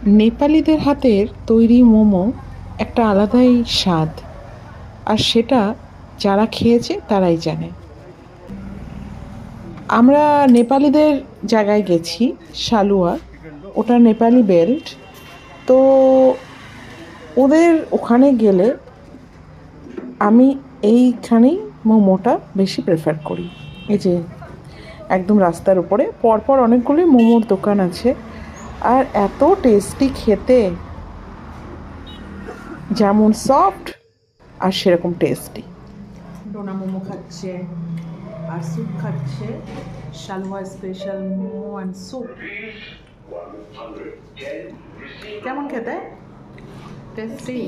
নেপালিদের হাতের তৈরি মোমো একটা আলাদাই স্বাদ, আর সেটা যারা খেয়েছে তারাই জানে। আমরা নেপালিদের জায়গায় গেছি, শালুয়া, ওটা নেপালি বেল্ট। তো ওদের ওখানে গেলে আমি এইখানেই মোমোটা বেশি প্রেফার করি। এই যে একদম রাস্তার উপরে পরপর অনেকগুলোই মোমোর দোকান আছে, আর এত টেস্টি খেতে, যেমন সফট আর সেরকম টেস্টি। ডোনা মোমো খাচ্ছে আর স্যুপ খাচ্ছে, শালুয়া স্পেশাল মোমো অ্যান্ড স্যুপ। কেমন খেতে? টেস্টি।